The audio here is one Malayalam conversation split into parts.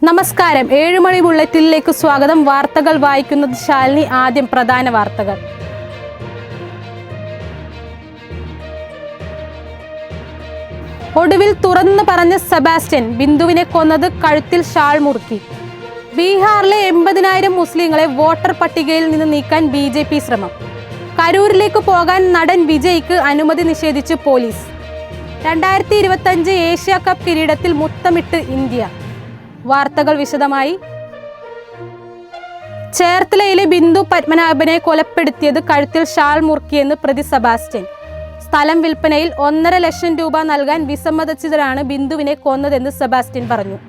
നമസ്കാരം, 7 മണി ബുള്ളറ്റിനിലേക്ക് സ്വാഗതം. വാർത്തകൾ വായിക്കുന്നത് ശാലിനി. ആദ്യം പ്രധാന വാർത്തകൾ. ഒടുവിൽ തുറന്നു പറഞ്ഞ സെബാസ്റ്റ്യൻ, ബിന്ദുവിനെ കൊന്നത് കഴുത്തിൽ ഷാൾ മുറുക്കി. ബീഹാറിലെ 80,000 മുസ്ലിങ്ങളെ വോട്ടർ പട്ടികയിൽ നിന്ന് നീക്കാൻ BJP ശ്രമം. കരൂരിലേക്ക് പോകാൻ നടൻ വിജയ്ക്ക് അനുമതി നിഷേധിച്ച് പോലീസ്. 2025 ഏഷ്യ കപ്പ് കിരീടത്തിൽ മുത്തമിട്ട് ഇന്ത്യ. വാർത്തകൾ വിശദമായി. ചേർത്തലയിലെ ബിന്ദു പത്മനാഭനെ കൊലപ്പെടുത്തിയത് കഴുത്തിൽ ഷാൾ മുറുക്കിയെന്ന് പ്രതി സെബാസ്റ്റ്യൻ. സ്ഥലം വിൽപ്പനയിൽ 1.5 ലക്ഷം രൂപ നൽകാൻ വിസമ്മതിച്ചതിനാണ് ബിന്ദുവിനെ കൊന്നതെന്ന് സെബാസ്റ്റ്യൻ പറഞ്ഞു.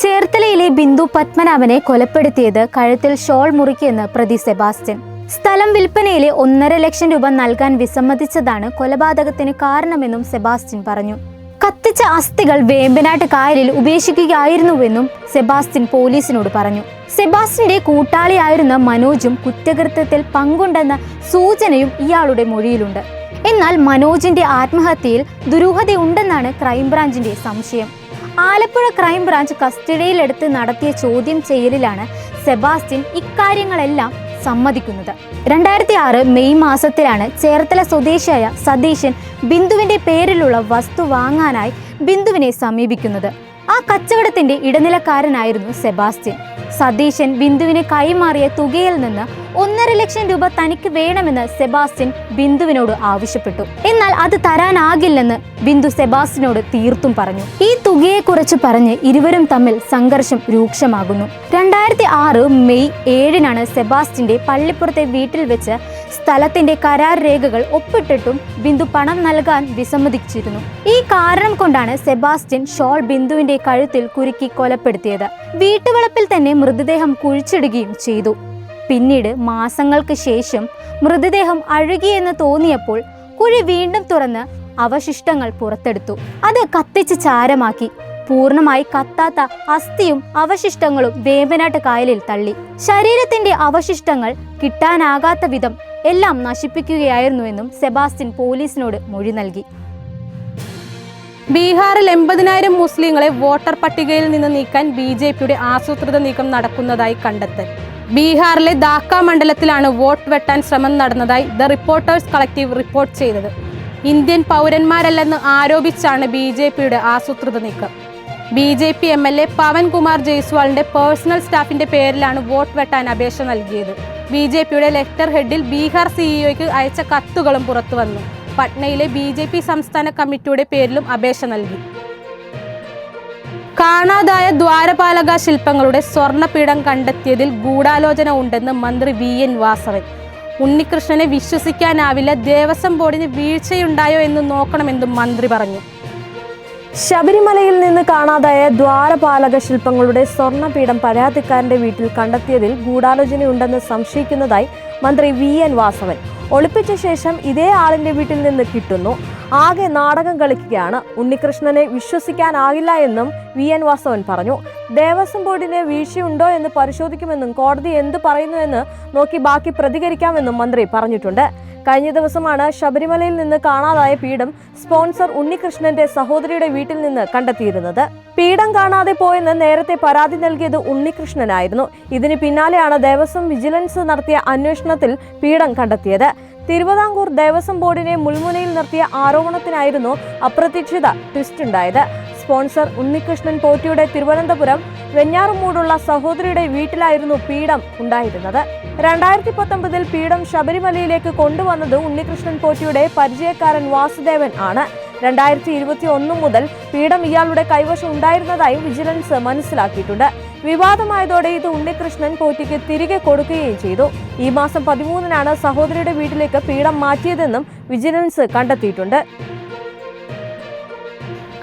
ചേർത്തലയിലെ ബിന്ദു പത്മനാഭനെ കൊലപ്പെടുത്തിയത് കഴുത്തിൽ ഷോൾ മുറുക്കിയെന്ന് പ്രതി സെബാസ്റ്റ്യൻ. സ്ഥലം വിൽപ്പനയിലെ 1.5 ലക്ഷം രൂപ നൽകാൻ വിസമ്മതിച്ചതാണ് കൊലപാതകത്തിന് കാരണമെന്നും സെബാസ്റ്റ്യൻ പറഞ്ഞു. കത്തിച്ച അസ്ഥികൾ വേമ്പനാട്ട് കായലിൽ ഉപേക്ഷിക്കുകയായിരുന്നുവെന്നും സെബാസ്റ്റ്യൻ പോലീസിനോട് പറഞ്ഞു. സെബാസ്റ്റ്യന്റെ കൂട്ടാളിയായിരുന്ന മനോജും കുറ്റകൃത്യത്തിൽ പങ്കുണ്ടെന്ന സൂചനയും ഇയാളുടെ മൊഴിയിലുണ്ട്. എന്നാൽ മനോജിന്റെ ആത്മഹത്യയിൽ ദുരൂഹതയുണ്ടെന്നാണ് ക്രൈംബ്രാഞ്ചിന്റെ സംശയം. ആലപ്പുഴ ക്രൈംബ്രാഞ്ച് കസ്റ്റഡിയിലെടുത്ത് നടത്തിയ ചോദ്യം ചെയ്യലിലാണ് സെബാസ്റ്റ്യൻ ഇക്കാര്യങ്ങളെല്ലാം സമ്മതിക്കുന്നത്. 2006 മെയ് മാസത്തിലാണ് ചേർത്തല സ്വദേശിയായ സതീശൻ ബിന്ദുവിന്റെ പേരിലുള്ള വസ്തു വാങ്ങാനായി ബിന്ദുവിനെ സമീപിക്കുന്നത്. ആ കച്ചവടത്തിന്റെ ഇടനിലക്കാരനായിരുന്നു സെബാസ്റ്റ്യൻ. സതീശൻ ബിന്ദുവിനെ കൈമാറിയ തുകയിൽ നിന്ന് 1.5 ലക്ഷം രൂപ തനിക്ക് വേണമെന്ന് സെബാസ്റ്റ്യൻ ബിന്ദുവിനോട് ആവശ്യപ്പെട്ടു. എന്നാൽ അത് തരാനാകില്ലെന്ന് ബിന്ദു സെബാസ്റ്റ്യനോട് തീർത്തും പറഞ്ഞു. ഈ തുകയെക്കുറിച്ച് പറഞ്ഞ് ഇരുവരും തമ്മിൽ സംഘർഷം രൂക്ഷമാകുന്നു. 2006 മെയ് 7-നാണ് സെബാസ്റ്റ്യന്റെ പള്ളിപ്പുറത്തെ വീട്ടിൽ വെച്ച് സ്ഥലത്തിന്റെ കരാർ രേഖകൾ ഒപ്പിട്ടിട്ടും ബിന്ദു പണം നൽകാൻ വിസമ്മതിച്ചിരുന്നു. ഈ കാരണം കൊണ്ടാണ് സെബാസ്റ്റ്യൻ ഷോൾ ബിന്ദുവിന്റെ കഴുത്തിൽ കുരുക്കി കൊലപ്പെടുത്തിയത്. വീട്ടുവളപ്പിൽ തന്നെ മൃതദേഹം കുഴിച്ചിടുകയും ചെയ്തു. പിന്നീട് മാസങ്ങൾക്ക് ശേഷം മൃതദേഹം അഴുകിയെന്ന് തോന്നിയപ്പോൾ കുഴി വീണ്ടും തുറന്ന് അവശിഷ്ടങ്ങൾ പുറത്തെടുത്തു. അത് കത്തിച്ച് ചാരമാക്കി. പൂർണ്ണമായി കത്താത്ത അസ്ഥിയും അവശിഷ്ടങ്ങളും വേമ്പനാട്ട് കായലിൽ തള്ളി. ശരീരത്തിന്റെ അവശിഷ്ടങ്ങൾ കിട്ടാനാകാത്ത വിധം എല്ലാം നശിപ്പിക്കുകയായിരുന്നുവെന്നും സെബാസ്റ്റ്യൻ പോലീസിനോട് മൊഴി നൽകി. ബീഹാറിൽ 80,000 മുസ്ലിങ്ങളെ വോട്ടർ പട്ടികയിൽ നിന്ന് നീക്കാൻ BJPയുടെ ആസൂത്രിത നീക്കം നടക്കുന്നതായി കണ്ടെത്തൽ. ബീഹാറിലെ ധാക്ക മണ്ഡലത്തിലാണ് വോട്ട് വെട്ടാൻ ശ്രമം നടന്നതായി ദ റിപ്പോർട്ടേഴ്സ് കളക്റ്റീവ് റിപ്പോർട്ട് ചെയ്തത്. ഇന്ത്യൻ പൗരന്മാരല്ലെന്ന് ആരോപിച്ചാണ് BJPയുടെ ആസൂത്രിത നീക്കം. BJP MLA പവൻ കുമാർ ജയ്സ്വാളിന്റെ പേഴ്സണൽ സ്റ്റാഫിന്റെ പേരിലാണ് വോട്ട് വെട്ടാൻ അപേക്ഷ നൽകിയത്. BJPയുടെ ലെറ്റർ ഹെഡിൽ ബീഹാർ CEOയ്ക്ക് അയച്ച കത്തുകളും പുറത്തുവന്നു. പട്നയിലെ BJP സംസ്ഥാന കമ്മിറ്റിയുടെ പേരിലും അപേക്ഷ നൽകി. കാണാതായ ദ്വാരപാലക ശില്പങ്ങളുടെ സ്വർണ്ണപീഠം കണ്ടെത്തിയതിൽ ഗൂഢാലോചന ഉണ്ടെന്ന് മന്ത്രി VN വാസവൻ. ഉണ്ണികൃഷ്ണനെ വിശ്വസിക്കാനാവില്ല, ദേവസ്വം ബോർഡിന് വീഴ്ചയുണ്ടായോ എന്ന് നോക്കണമെന്നും മന്ത്രി പറഞ്ഞു. ശബരിമലയിൽ നിന്ന് കാണാതായ ദ്വാരപാലക ശില്പങ്ങളുടെ സ്വർണ്ണപീഠം പരാതിക്കാരന്റെ വീട്ടിൽ കണ്ടെത്തിയതിൽ ഗൂഢാലോചനയുണ്ടെന്ന് സംശയിക്കുന്നതായി മന്ത്രി VN വാസവൻ. ഒളിപ്പിച്ച ശേഷം ഇതേ ആളിന്റെ വീട്ടിൽ നിന്ന് കിട്ടുന്നു. ആകെ നാടകം കളിക്കുകയാണ്. ഉണ്ണികൃഷ്ണനെ വിശ്വസിക്കാനാകില്ല എന്നും VN വാസവൻ പറഞ്ഞു. ദേവസ്വം ബോർഡിന് വീഴ്ചയുണ്ടോ എന്ന് പരിശോധിക്കുമെന്നും കോടതി എന്ത് പറയുന്നുവെന്ന് നോക്കി ബാക്കി പ്രതികരിക്കാമെന്നും മന്ത്രി പറഞ്ഞിട്ടുണ്ട്. കഴിഞ്ഞ ദിവസമാണ് ശബരിമലയിൽ നിന്ന് കാണാതായ പീഠം സ്പോൺസർ ഉണ്ണികൃഷ്ണന്റെ സഹോദരിയുടെ വീട്ടിൽ നിന്ന് കണ്ടെത്തിയിരുന്നത്. പീഠം കാണാതെ പോയെന്ന് നേരത്തെ പരാതി നൽകിയത് ഉണ്ണികൃഷ്ണനായിരുന്നു. ഇതിന് പിന്നാലെയാണ് ദേവസ്വം വിജിലൻസ് നടത്തിയ അന്വേഷണത്തിൽ പീഠം കണ്ടെത്തിയത്. തിരുവിതാംകൂർ ദേവസ്വം ബോർഡിനെ മുൾമുനയിൽ നിർത്തിയ ആരോപണത്തിനായിരുന്നു അപ്രതീക്ഷിത ട്വിസ്റ്റ് ഉണ്ടായത്. സ്പോൺസർ ഉണ്ണികൃഷ്ണൻ പോറ്റിയുടെ തിരുവനന്തപുരം വെഞ്ഞാറുമൂടുള്ള സഹോദരിയുടെ വീട്ടിലായിരുന്നു പീഠം ഉണ്ടായിരുന്നത്. 2019 പീഠം ശബരിമലയിലേക്ക് കൊണ്ടുവന്നത് ഉണ്ണികൃഷ്ണൻ പോറ്റിയുടെ പരിചയക്കാരൻ വാസുദേവൻ ആണ്. 2021 മുതൽ പീഠം ഇയാളുടെ കൈവശം ഉണ്ടായിരുന്നതായി വിജിലൻസ് മനസ്സിലാക്കിയിട്ടുണ്ട്. വിവാദമായതോടെ ഇത് ഉണ്ണികൃഷ്ണൻ പോറ്റിക്ക് തിരികെ കൊടുക്കുകയും ചെയ്തു. ഈ മാസം 13-നാണ് സഹോദരിയുടെ വീട്ടിലേക്ക് പീഠം മാറ്റിയതെന്നും വിജിലൻസ് കണ്ടെത്തിയിട്ടുണ്ട്.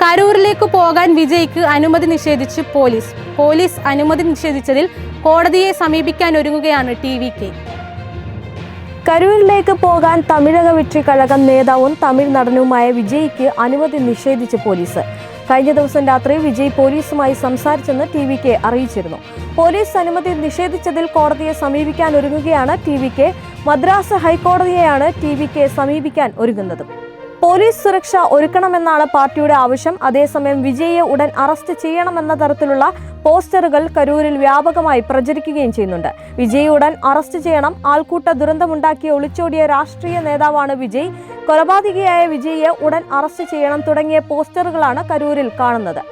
കരൂരിലേക്ക് പോകാൻ വിജയ്ക്ക് അനുമതി നിഷേധിച്ച് പോലീസ് അനുമതി നിഷേധിച്ചതിൽ കോടതിയെ സമീപിക്കാൻ ഒരുങ്ങുകയാണ് TVK. കരൂരിലേക്ക് പോകാൻ തമിഴക വെട്രി കഴകം നേതാവും തമിഴ് നടനുമായ വിജയ്ക്ക് അനുമതി നിഷേധിച്ച് പോലീസ്. കഴിഞ്ഞ ദിവസം രാത്രി വിജയ് പോലീസുമായി സംസാരിച്ചെന്ന് TVK അറിയിച്ചിരുന്നു. പോലീസ് അനുമതി നിഷേധിച്ചതിൽ കോടതിയെ സമീപിക്കാൻ ഒരുങ്ങുകയാണ് TVK. മദ്രാസ് ഹൈക്കോടതിയെയാണ് TVK സമീപിക്കാൻ ഒരുങ്ങുന്നത്. പോലീസ് സുരക്ഷ ഒരുക്കണമെന്നാണ് പാർട്ടിയുടെ ആവശ്യം. അതേസമയം വിജയിയെ ഉടൻ അറസ്റ്റ് ചെയ്യണമെന്ന തരത്തിലുള്ള പോസ്റ്ററുകൾ കരൂരിൽ വ്യാപകമായി പ്രചരിക്കുകയും ചെയ്യുന്നുണ്ട്. വിജയ് ഉടൻ അറസ്റ്റ് ചെയ്യണം, ആൾക്കൂട്ട ദുരന്തമുണ്ടാക്കി ഒളിച്ചോടിയ രാഷ്ട്രീയ നേതാവാണ് വിജയ്, കൊലപാതകിയായ വിജയിയെ ഉടൻ അറസ്റ്റ് ചെയ്യണം തുടങ്ങിയ പോസ്റ്ററുകളാണ് കരൂരിൽ കാണുന്നത്.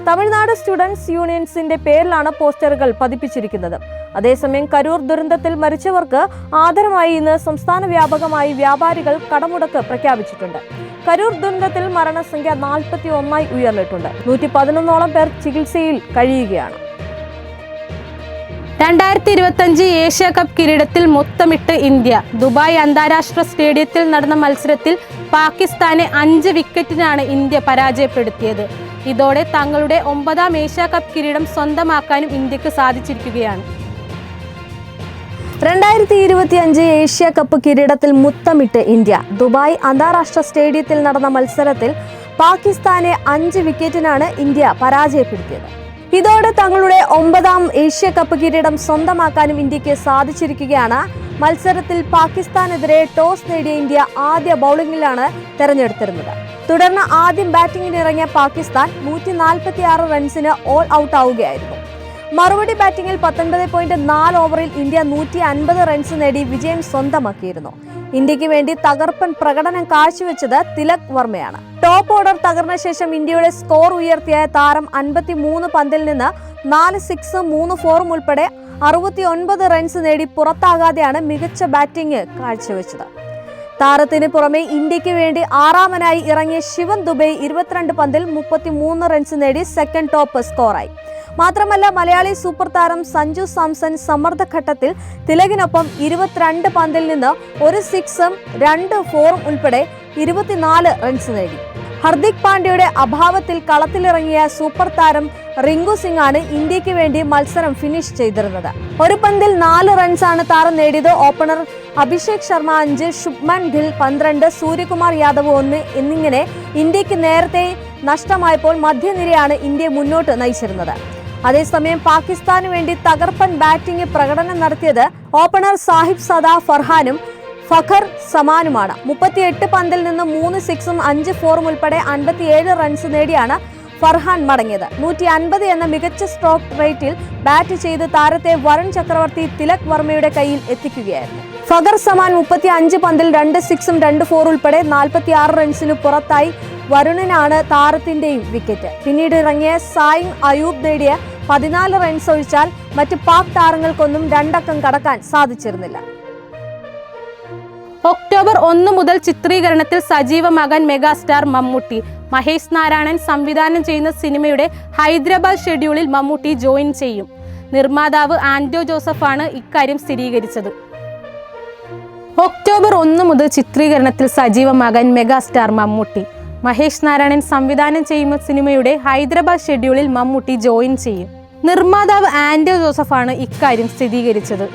തമിഴ്നാട് സ്റ്റുഡൻസ് യൂണിയൻസിന്റെ പേരിലാണ് പോസ്റ്ററുകൾ പതിപ്പിച്ചിരിക്കുന്നത്. അതേസമയം കരൂർ ദുരന്തത്തിൽ മരിച്ചവർക്ക് ആദരമായി ഇന്ന് സംസ്ഥാന വ്യാപകമായി വ്യാപാരികൾ കടമുടക്ക് പ്രഖ്യാപിച്ചിട്ടുണ്ട്. കരൂർ ദുരന്തത്തിൽ മരണസംഖ്യ 41 ഉയർന്നിട്ടുണ്ട്. 111ഓളം പേർ ചികിത്സയിൽ കഴിയുകയാണ്. 2025 ഏഷ്യ കപ്പ് കിരീടത്തിൽ മുത്തമിട്ട് ഇന്ത്യ. ദുബായ് അന്താരാഷ്ട്ര സ്റ്റേഡിയത്തിൽ നടന്ന മത്സരത്തിൽ പാകിസ്ഥാനെ 5 വിക്കറ്റിനാണ് ഇന്ത്യ പരാജയപ്പെടുത്തിയത്. ഇതോടെ തങ്ങളുടെ 9ാം ഏഷ്യ കപ്പ് കിരീടം സ്വന്തമാക്കാനും ഇന്ത്യക്ക് സാധിച്ചിരിക്കുകയാണ്. 2025 ഏഷ്യ കപ്പ് കിരീടത്തിൽ മുത്തമിട്ട് ഇന്ത്യ. ദുബായ് അന്താരാഷ്ട്ര സ്റ്റേഡിയത്തിൽ നടന്ന മത്സരത്തിൽ പാകിസ്ഥാനെ 5 വിക്കറ്റിനാണ് ഇന്ത്യ പരാജയപ്പെടുത്തിയത്. ഇതോടെ തങ്ങളുടെ 9ാം ഏഷ്യ കപ്പ് കിരീടം സ്വന്തമാക്കാനും ഇന്ത്യക്ക് സാധിച്ചിരിക്കുകയാണ്. മത്സരത്തിൽ പാകിസ്ഥാനെതിരെ ടോസ് നേടിയ ഇന്ത്യ ആദ്യ ബൗളിംഗിലാണ് തെരഞ്ഞെടുത്തിരുന്നത്. തുടർന്ന് ആദ്യം ബാറ്റിംഗിനിറങ്ങിയ പാകിസ്ഥാൻ 146 റൺസിന് ഓൾ ഔട്ട് ആവുകയായിരുന്നു. മറുപടി ബാറ്റിംഗിൽ 19.4 ഓവറിൽ ഇന്ത്യ 150 റൺസ് നേടി വിജയം സ്വന്തമാക്കിയിരുന്നു. ഇന്ത്യക്ക് വേണ്ടി തകർപ്പൻ പ്രകടനം കാഴ്ചവെച്ചത് തിലക് വർമ്മയാണ്. ടോപ്പ് ഓർഡർ തകർന്ന ശേഷം ഇന്ത്യയുടെ സ്കോർ ഉയർത്തിയ താരം 53 പന്തിൽ നിന്ന് 4 സിക്സും 3 ഫോറും ഉൾപ്പെടെ 69 റൺസ് നേടി പുറത്താകാതെയാണ് മികച്ച ബാറ്റിംഗ് കാഴ്ചവെച്ചത്. താരത്തിന് പുറമെ ഇന്ത്യക്ക് വേണ്ടി 6ാമനായി ഇറങ്ങിയ ശിവൻ ദുബെ 22 പന്തിൽ 33 റൺസ് നേടി സെക്കൻഡ് ടോപ്പ് സ്കോറായി. മാത്രമല്ല മലയാളി സൂപ്പർ താരം സഞ്ജു സാംസൺ സമ്മർദ്ദഘട്ടത്തിൽ തിലകിനൊപ്പം 22 പന്തിൽ നിന്ന് 1 സിക്സും 2 ഫോറും ഉൾപ്പെടെ 24 റൺസ് നേടി. ഹർദിക് പാണ്ഡ്യയുടെ അഭാവത്തിൽ കളത്തിലിറങ്ങിയ സൂപ്പർ താരം റിങ്കു സിംഗ് ആണ് ഇന്ത്യക്ക് വേണ്ടി മത്സരം ഫിനിഷ് ചെയ്തിരുന്നത്. ഒരു പന്തിൽ 4 റൺസാണ് താരം നേടിയത്. ഓപ്പണർ അഭിഷേക് ശർമ്മ 5, ശുഭ്മാൻ ഗിൽ 12, സൂര്യകുമാർ യാദവ് 1 എന്നിങ്ങനെ ഇന്ത്യക്ക് നേരത്തെ നഷ്ടമായപ്പോൾ മധ്യനിരയാണ് ഇന്ത്യ മുന്നോട്ട് നയിച്ചിരുന്നത്. അതേസമയം പാകിസ്ഥാന് വേണ്ടി തകർപ്പൻ ബാറ്റിംഗ് പ്രകടനം നടത്തിയത് ഓപ്പണർ സാഹിബ് സദാ ഫർഹാനും ഫഖർ സമാനുമാണ്. 38 പന്തിൽ നിന്ന് 3 സിക്സും 5 ഫോറും ഉൾപ്പെടെ 57 റൺസ് നേടിയാണ് ഫർഹാൻ മടങ്ങിയത്. 150 എന്ന മികച്ച സ്ട്രോക്ക് റേറ്റിൽ ബാറ്റ് ചെയ്ത് താരത്തെ വരുൺ ചക്രവർത്തി തിലക് വർമ്മയുടെ കയ്യിൽ എത്തിക്കുകയായിരുന്നു. ഫഖർ സമാൻ 35 പന്തിൽ 2 സിക്സും 2 ഫോറും ഉൾപ്പെടെ 46 റൺസിന് പുറത്തായി. വരുണിനാണ് താരത്തിന്റെയും വിക്കറ്റ്. പിന്നീട് ഇറങ്ങിയ സായിങ് അയൂബ് നേടിയ 14 റൺസ് ഒഴിച്ചാൽ മറ്റ് പാക് താരങ്ങൾക്കൊന്നും 2 അക്കം കടക്കാൻ സാധിച്ചിരുന്നില്ല. ഒക്ടോബർ 1 മുതൽ ചിത്രീകരണത്തിൽ സജീവമാകാൻ മെഗാസ്റ്റാർ മമ്മൂട്ടി. മഹേഷ് നാരായണൻ സംവിധാനം ചെയ്യുന്ന സിനിമയുടെ ഹൈദരാബാദ് ഷെഡ്യൂളിൽ മമ്മൂട്ടി ജോയിൻ ചെയ്യും. നിർമ്മാതാവ് ആൻഡോ ജോസഫാണ് ഇക്കാര്യം സ്ഥിരീകരിച്ചത്. ഒക്ടോബർ 1 മുതൽ ചിത്രീകരണത്തിൽ സജീവമാകാൻ മെഗാസ്റ്റാർ മമ്മൂട്ടി. മഹേഷ് നാരായണൻ സംവിധാനം ചെയ്യുന്ന സിനിമയുടെ ഹൈദരാബാദ് ഷെഡ്യൂളിൽ മമ്മൂട്ടി ജോയിൻ ചെയ്യും. നിർമ്മാതാവ് ആൻഡോ ജോസഫാണ് ഇക്കാര്യം സ്ഥിരീകരിച്ചത്.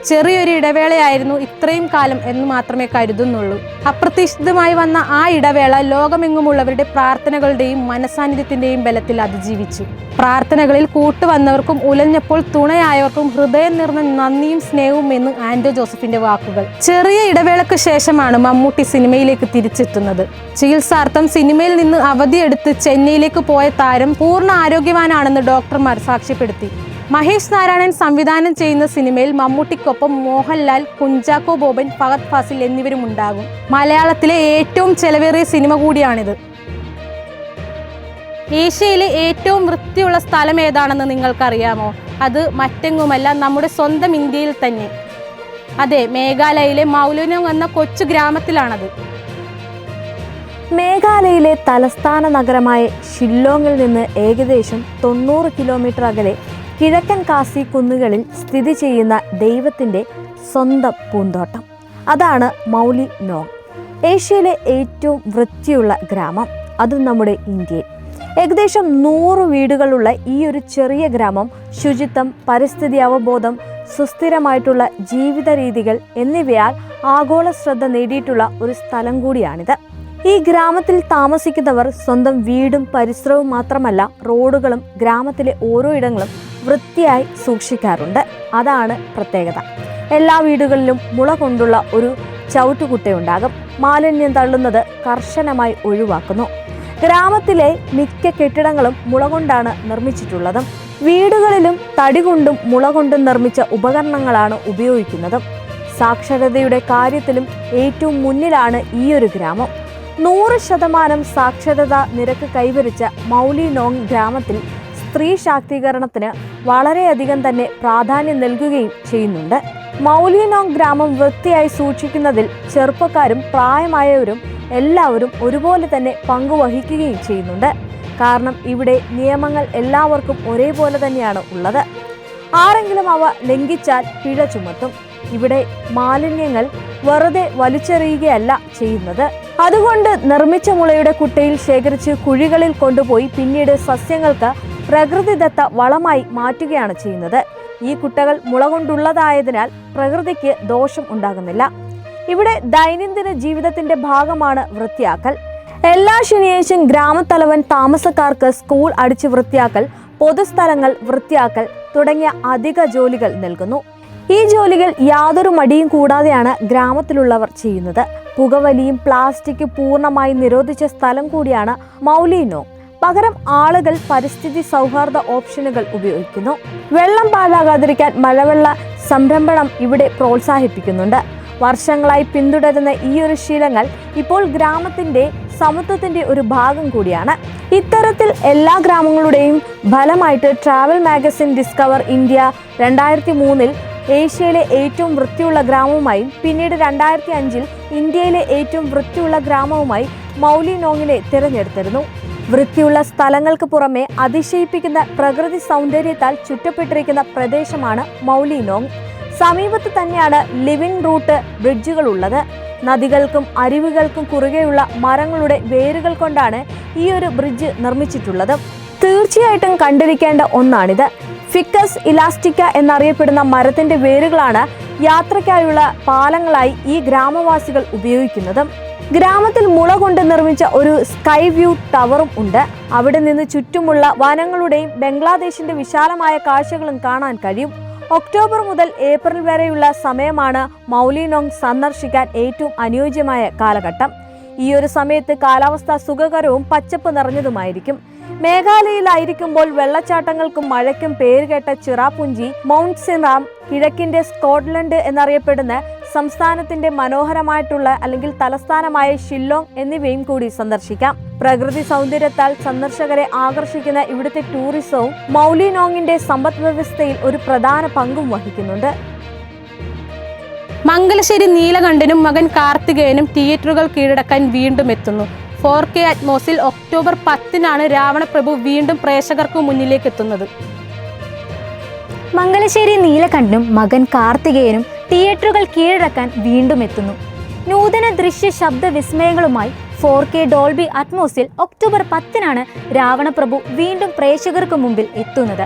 ചെറിയൊരു ഇടവേളയായിരുന്നു ഇത്രയും കാലം എന്ന് മാത്രമേ കരുതുന്നുള്ളൂ. അപ്രതീക്ഷിതമായി വന്ന ആ ഇടവേള ലോകമെങ്ങുമുള്ളവരുടെ പ്രാർത്ഥനകളുടെയും മനസാന്നിധ്യത്തിന്റെയും ബലത്തിൽ അതിജീവിച്ചു. പ്രാർത്ഥനകളിൽ കൂട്ടുവന്നവർക്കും ഉലഞ്ഞപ്പോൾ തുണയായവർക്കും ഹൃദയം നിറഞ്ഞ നന്ദിയും സ്നേഹവും എന്ന് ആൻഡോ ജോസഫിന്റെ വാക്കുകൾ. ചെറിയ ഇടവേളയ്ക്ക് ശേഷമാണ് മമ്മൂട്ടി സിനിമയിലേക്ക് തിരിച്ചെത്തുന്നത്. ചികിത്സാർത്ഥം സിനിമയിൽ നിന്ന് അവധിയെടുത്ത് ചെന്നൈയിലേക്ക് പോയ താരം പൂർണ്ണ ആരോഗ്യവാനാണെന്ന് ഡോക്ടർമാർ സാക്ഷ്യപ്പെടുത്തി. മഹേഷ് നാരായണൻ സംവിധാനം ചെയ്യുന്ന സിനിമയിൽ മമ്മൂട്ടിക്കൊപ്പം മോഹൻലാൽ, കുഞ്ചാക്കോ ബോബൻ, ഫഹദ് ഫാസിൽ എന്നിവരും ഉണ്ടാകും. മലയാളത്തിലെ ഏറ്റവും ചെലവേറിയ സിനിമ കൂടിയാണിത്. ഏഷ്യയിലെ ഏറ്റവും വൃത്തിയുള്ള സ്ഥലം ഏതാണെന്ന് നിങ്ങൾക്കറിയാമോ? അത് മറ്റെങ്ങുമല്ല, നമ്മുടെ സ്വന്തം ഇന്ത്യയിൽ തന്നെ. അതെ, മേഘാലയയിലെ മൗലുനോങ് എന്ന കൊച്ചു ഗ്രാമത്തിലാണത്. മേഘാലയയിലെ തലസ്ഥാന നഗരമായ ഷില്ലോങ്ങിൽ നിന്ന് ഏകദേശം 90 കിലോമീറ്റർ അകലെ കിഴക്കൻ കാസി കുന്നുകളിൽ സ്ഥിതി ചെയ്യുന്ന ദൈവത്തിൻ്റെ സ്വന്തം പൂന്തോട്ടം. അതാണ് മൗലിനോങ്. ഏഷ്യയിലെ ഏറ്റവും വൃത്തിയുള്ള ഗ്രാമം, അതും നമ്മുടെ ഇന്ത്യയിൽ. ഏകദേശം 100 വീടുകളുള്ള ഈ ഒരു ചെറിയ ഗ്രാമം ശുചിത്വം, പരിസ്ഥിതി അവബോധം, സുസ്ഥിരമായിട്ടുള്ള ജീവിത രീതികൾ എന്നിവയാൽ ആഗോള ശ്രദ്ധ നേടിയിട്ടുള്ള ഒരു സ്ഥലം കൂടിയാണിത്. ഈ ഗ്രാമത്തിൽ താമസിക്കുന്നവർ സ്വന്തം വീടും പരിസരവും മാത്രമല്ല, റോഡുകളും ഗ്രാമത്തിലെ ഓരോ ഇടങ്ങളും വൃത്തിയായി സൂക്ഷിക്കാറുണ്ട്. അതാണ് പ്രത്യേകത. എല്ലാ വീടുകളിലും മുള കൊണ്ടുള്ള ഒരു ചവിട്ടുകുട്ടയുണ്ടാകും. മാലിന്യം തള്ളുന്നത് കർശനമായി ഒഴിവാക്കുന്നു. ഗ്രാമത്തിലെ മിക്ക കെട്ടിടങ്ങളും മുള കൊണ്ടാണ് നിർമ്മിച്ചിട്ടുള്ളത്. വീടുകളിലും തടി കൊണ്ടും മുള കൊണ്ടും നിർമ്മിച്ച ഉപകരണങ്ങളാണ് ഉപയോഗിക്കുന്നത്. സാക്ഷരതയുടെ കാര്യത്തിലും ഏറ്റവും മുന്നിലാണ് ഈയൊരു ഗ്രാമം. 100% സാക്ഷരതാ നിരക്ക് കൈവരിച്ച മൗലിനോങ് ഗ്രാമത്തിൽ സ്ത്രീ ശാക്തീകരണത്തിന് വളരെയധികം തന്നെ പ്രാധാന്യം നൽകുകയും ചെയ്യുന്നുണ്ട്. മൗലിനോങ് ഗ്രാമം വൃത്തിയായി സൂക്ഷിക്കുന്നതിൽ ചെറുപ്പക്കാരും പ്രായമായവരും എല്ലാവരും ഒരുപോലെ തന്നെ പങ്കുവഹിക്കുകയും ചെയ്യുന്നുണ്ട്. കാരണം ഇവിടെ നിയമങ്ങൾ എല്ലാവർക്കും ഒരേപോലെ തന്നെയാണ് ഉള്ളത്. ആരെങ്കിലും അവ ലംഘിച്ചാൽ പിഴ ചുമത്തും. ഇവിടെ മാലിന്യങ്ങൾ വെറുതെ വലിച്ചെറിയുകയല്ല ചെയ്യുന്നത്. അതുകൊണ്ട് നിർമ്മിച്ച മുളയുടെ കുട്ടയിൽ ശേഖരിച്ച് കുഴികളിൽ കൊണ്ടുപോയി പിന്നീട് സസ്യങ്ങൾക്ക് പ്രകൃതിദത്ത വളമായി മാറ്റുകയാണ് ചെയ്യുന്നത്. ഈ കുട്ടകൾ മുള കൊണ്ടുള്ളതായതിനാൽ പ്രകൃതിക്ക് ദോഷം ഉണ്ടാകുന്നില്ല. ഇവിടെ ദൈനംദിന ജീവിതത്തിന്റെ ഭാഗമാണ് വൃത്തിയാക്കൽ. എല്ലാ ശനിയാഴ്ചയും ഗ്രാമത്തലവൻ താമസക്കാർക്ക് സ്കൂൾ അടിച്ചു വൃത്തിയാക്കൽ, പൊതുസ്ഥലങ്ങൾ വൃത്തിയാക്കൽ തുടങ്ങിയ അധിക ജോലികൾ നൽകുന്നു. ഈ ജോലികൾ യാതൊരു മടിയും കൂടാതെയാണ് ഗ്രാമത്തിലുള്ളവർ ചെയ്യുന്നത്. പുകവലിയും പ്ലാസ്റ്റിക് പൂർണ്ണമായി നിരോധിച്ച സ്ഥലം കൂടിയാണ് മൗലിനോങ്. പകരം ആളുകൾ പരിസ്ഥിതി സൗഹാർദ്ദ ഓപ്ഷനുകൾ ഉപയോഗിക്കുന്നു. വെള്ളം പാഴാകാതിരിക്കാൻ മഴവെള്ള സംരംഭണം ഇവിടെ പ്രോത്സാഹിപ്പിക്കുന്നുണ്ട്. വർഷങ്ങളായി പിന്തുടരുന്ന ഈ ഒരു ശീലങ്ങൾ ഇപ്പോൾ ഗ്രാമത്തിന്റെ സമത്വത്തിന്റെ ഒരു ഭാഗം കൂടിയാണ്. ഇത്തരത്തിൽ എല്ലാ ഗ്രാമങ്ങളുടെയും ഫലമായിട്ട് ട്രാവൽ മാഗസിൻ ഡിസ്കവർ ഇന്ത്യ 2003 ഏഷ്യയിലെ ഏറ്റവും വൃത്തിയുള്ള ഗ്രാമവുമായും പിന്നീട് 2005 ഇന്ത്യയിലെ ഏറ്റവും വൃത്തിയുള്ള ഗ്രാമവുമായി മൗലിനോങ്ങിനെ തിരഞ്ഞെടുത്തിരുന്നു. വൃത്തിയുള്ള സ്ഥലങ്ങൾക്ക് പുറമെ അതിശയിപ്പിക്കുന്ന പ്രകൃതി സൗന്ദര്യത്താൽ ചുറ്റപ്പെട്ടിരിക്കുന്ന പ്രദേശമാണ് മൗലിനോങ്. സമീപത്ത് തന്നെയാണ് ലിവിംഗ് റൂട്ട് ബ്രിഡ്ജുകൾ ഉള്ളത്. നദികൾക്കും അരുവികൾക്കും കുറുകെയുള്ള മരങ്ങളുടെ വേരുകൾ കൊണ്ടാണ് ഈ ഒരു ബ്രിഡ്ജ് നിർമ്മിച്ചിട്ടുള്ളത്. തീർച്ചയായിട്ടും കണ്ടിരിക്കേണ്ട ഒന്നാണിത്. ഫിക്കസ് ഇലാസ്റ്റിക്ക എന്നറിയപ്പെടുന്ന മരത്തിന്റെ വേരുകളാണ് യാത്രയ്ക്കായുള്ള പാലങ്ങളായി ഈ ഗ്രാമവാസികൾ ഉപയോഗിക്കുന്നത്. ഗ്രാമത്തിൽ മുള കൊണ്ട് നിർമ്മിച്ച ഒരു സ്കൈ വ്യൂ ടവറും ഉണ്ട്. അവിടെ നിന്ന് ചുറ്റുമുള്ള വനങ്ങളുടെയും ബംഗ്ലാദേശിന്റെ വിശാലമായ കാഴ്ചകളും കാണാൻ കഴിയും. ഒക്ടോബർ മുതൽ ഏപ്രിൽ വരെയുള്ള സമയമാണ് മൗലിനോങ് സന്ദർശിക്കാൻ ഏറ്റവും അനുയോജ്യമായ കാലഘട്ടം. ഈ ഒരു സമയത്ത് കാലാവസ്ഥ സുഖകരവും പച്ചപ്പ് നിറഞ്ഞതുമായിരിക്കും. മേഘാലയയിലായിരിക്കുമ്പോൾ വെള്ളച്ചാട്ടങ്ങൾക്കും മഴയ്ക്കും പേരുകേട്ട ചിറാപുഞ്ചി, മൗണ്ട് സിറാം, കിഴക്കിന്റെ സ്കോട്ട്ലൻഡ് എന്നറിയപ്പെടുന്ന സംസ്ഥാനത്തിന്റെ മനോഹരമായിട്ടുള്ള അല്ലെങ്കിൽ തലസ്ഥാനമായ ഷില്ലോങ് എന്നിവയും കൂടി സന്ദർശിക്കാം. പ്രകൃതി സൗന്ദര്യത്താൽ സന്ദർശകരെ ആകർഷിക്കുന്ന ഇവിടുത്തെ ടൂറിസവും മൗലിനോങ്ങിന്റെ സമ്പദ് വ്യവസ്ഥയിൽ ഒരു പ്രധാന പങ്കും വഹിക്കുന്നുണ്ട്. മംഗലശ്ശേരി നീലകണ്ഠനും മകൻ കാർത്തികേയനും തിയേറ്ററുകൾ കീഴടക്കാൻ വീണ്ടും എത്തുന്നു. 4K അറ്റ്മോസിൽ ഒക്ടോബർ 10-നാണ് രാവണപ്രഭു വീണ്ടും പ്രേക്ഷകർക്ക് മുന്നിലേക്ക് എത്തുന്നത്. മംഗലശ്ശേരി നീലകണ്ഠനും മകൻ കാർത്തികേയനും തിയേറ്ററുകൾ കീഴടക്കാൻ വീണ്ടും എത്തുന്നു. നൂതന ദൃശ്യ ശബ്ദ വിസ്മയങ്ങളുമായി 4K ഡോൾബി അറ്റ്മോസിൽ ഒക്ടോബർ 10-നാണ് രാവണപ്രഭു വീണ്ടും പ്രേക്ഷകർക്ക് മുമ്പിൽ എത്തുന്നത്.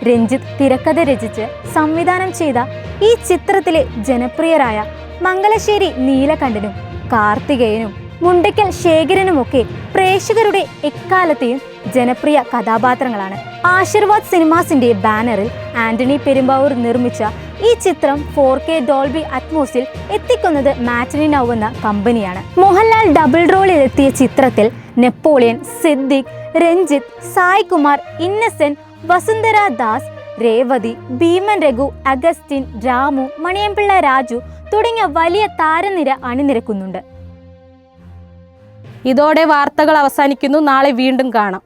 രഞ്ജിത്ത് തിരക്കഥ രചിച്ച് സംവിധാനം ചെയ്ത ഈ ചിത്രത്തിലെ ജനപ്രിയരായ മംഗലശ്ശേരി നീലകണ്ഠനും കാർത്തികേയനും മുണ്ടയ്ക്കൽ ശേഖരനുമൊക്കെ പ്രേക്ഷകരുടെ എക്കാലത്തെയും ജനപ്രിയ കഥാപാത്രങ്ങളാണ്. ആശീർവാദ് സിനിമാസിന്റെ ബാനറിൽ ആന്റണി പെരുമ്പാവൂർ നിർമ്മിച്ച ഈ ചിത്രം 4K ഡോൾബി അറ്റ്മോസിൽ എത്തിക്കുന്നത് മാറ്റിനി നൗ എന്ന കമ്പനിയാണ്. മോഹൻലാൽ ഡബിൾ റോളിൽ എത്തിയ ചിത്രത്തിൽ നെപ്പോളിയൻ, സിദ്ദിഖ്, രഞ്ജിത്ത്, സായ് കുമാർ, ഇന്നസെന്റ്, വസുന്ധര ദാസ്, രേവതി, ഭീമൻ രഘു, അഗസ്റ്റിൻ, രാമു, മണിയമ്പിള്ള രാജു തുടങ്ങിയ വലിയ താരനിര അണിനിരക്കുന്നുണ്ട്. ഇതോടെ വാർത്തകൾ അവസാനിക്കുന്നു. നാളെ വീണ്ടും കാണാം.